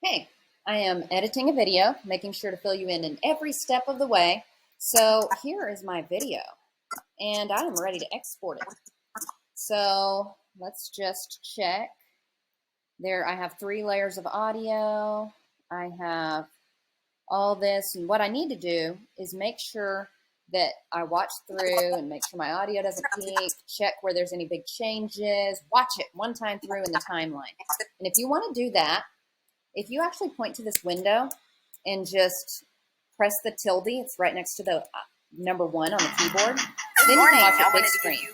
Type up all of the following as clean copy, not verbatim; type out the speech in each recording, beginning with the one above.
Hey, I am editing a video, making sure to fill you in every step of the way. So here is my video, and I am ready to export it. So let's just check. There, I have 3 layers of audio. I have all this, and what I need to do is make sure that I watch through and make sure my audio doesn't peak, check where there's any big changes, watch it one time through in the timeline. And if you want to do that, if you actually point to this window and just press the tilde, it's right next to the number 1 on the keyboard, then you can watch it big screen.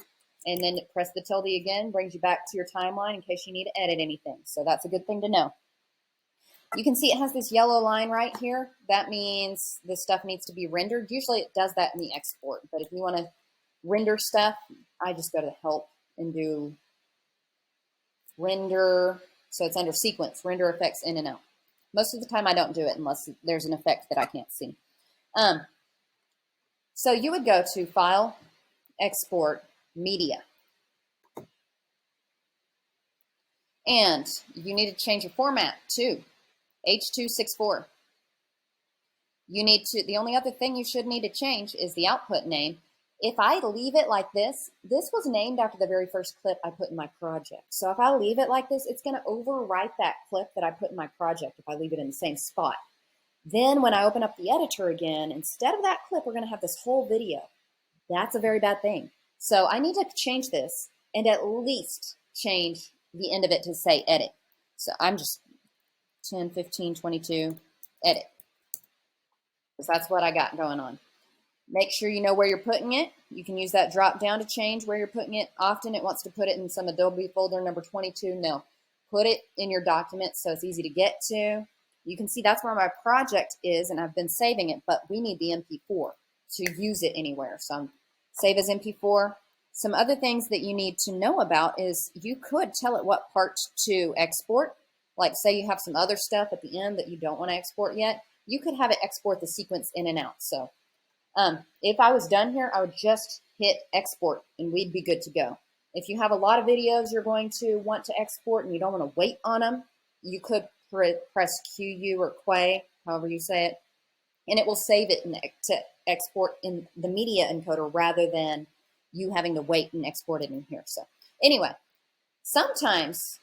And then press the tilde again, brings you back to your timeline in case you need to edit anything. So that's a good thing to know. You can see it has this yellow line right here. That means this stuff needs to be rendered. Usually it does that in the export, but if you want to render stuff, I just go to help and do render. So it's under sequence, render effects in and out. Most of the time I don't do it unless there's an effect that I can't see. So you would go to File, Export, Media. And you need to change your format to H.264. You need to, the only other thing you should need to change is the output name. If I leave it like this was named after the very first clip I put in my project. So if I leave it like this, it's going to overwrite that clip that I put in my project if I leave it in the same spot. Then when I open up the editor again, instead of that clip, we're going to have this whole video. That's a very bad thing. So I need to change this and at least change the end of it to say edit. So I'm just 10, 15, 22, edit. Because that's what I got going on. Make sure you know where you're putting it. You can use that drop down to change where you're putting it. Often it wants to put it in some Adobe folder number 22. No, put it in your document so it's easy to get to. You can see that's where my project is, and I've been saving it, but we need the MP4 to use it anywhere. So I'm save as MP4. Some other things that you need to know about is you could tell it what part to export. Like say you have some other stuff at the end that you don't want to export yet. You could have it export the sequence in and out. So if I was done here, I would just hit export and we'd be good to go. If you have a lot of videos you're going to want to export and you don't want to wait on them, you could press QU or QUA, however you say it, and it will save it to export in the media encoder rather than you having to wait and export it in here. So anyway, sometimes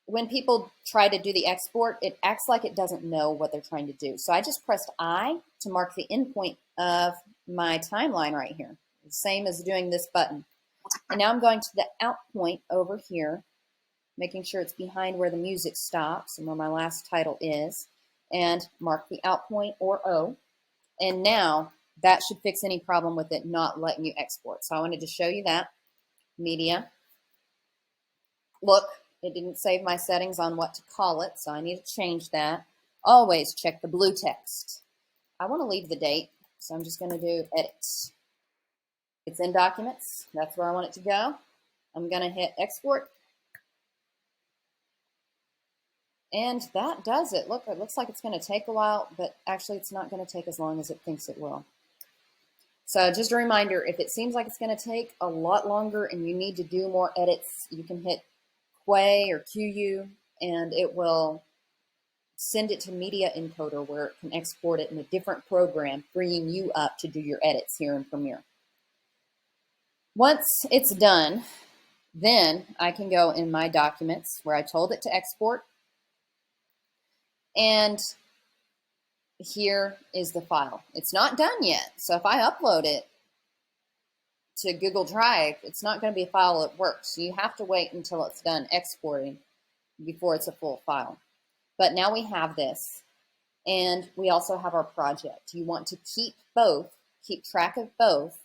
when people try to do the export, it acts like it doesn't know what they're trying to do. So I just pressed I to mark the endpoint of my timeline right here. The same as doing this button. And now I'm going to the out point over here, making sure it's behind where the music stops and where my last title is, and mark the out point or O. And now that should fix any problem with it not letting you export. So I wanted to show you that. Media. Look. It didn't save my settings on what to call it, so I need to change that. Always check the blue text. I want to leave the date, so I'm just going to do edit. It's in documents. That's where I want it to go. I'm going to hit export. And that does it. Look, it looks like it's going to take a while, but actually it's not going to take as long as it thinks it will. So just a reminder, if it seems like it's going to take a lot longer and you need to do more edits, you can hit QUA or QU, and it will send it to Media Encoder where it can export it in a different program, freeing you up to do your edits here in Premiere. Once it's done, then I can go in my documents where I told it to export, and here is the file. It's not done yet, so if I upload it to Google Drive, it's not going to be a file that works. So you have to wait until it's done exporting before it's a full file. But now we have this, and we also have our project. You want to keep both, keep track of both.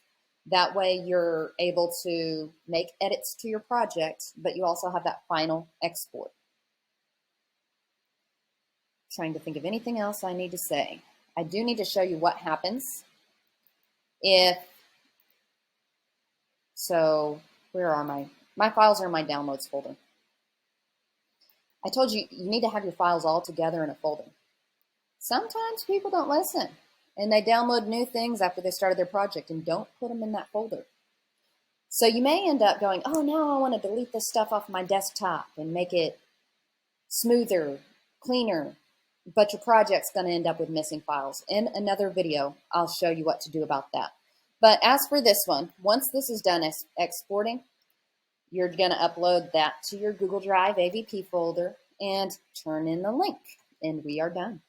That way you're able to make edits to your project, but you also have that final export. Trying to think of anything else I need to say. I do need to show you what happens if, so where are my files are in my downloads folder. I told you, you need to have your files all together in a folder. Sometimes people don't listen and they download new things after they started their project and don't put them in that folder. So you may end up going, oh, now I want to delete this stuff off my desktop and make it smoother, cleaner. but your project's going to end up with missing files. In another video, I'll show you what to do about that. But as for this one, once this is done exporting, you're going to upload that to your Google Drive AVP folder and turn in the link, and we are done.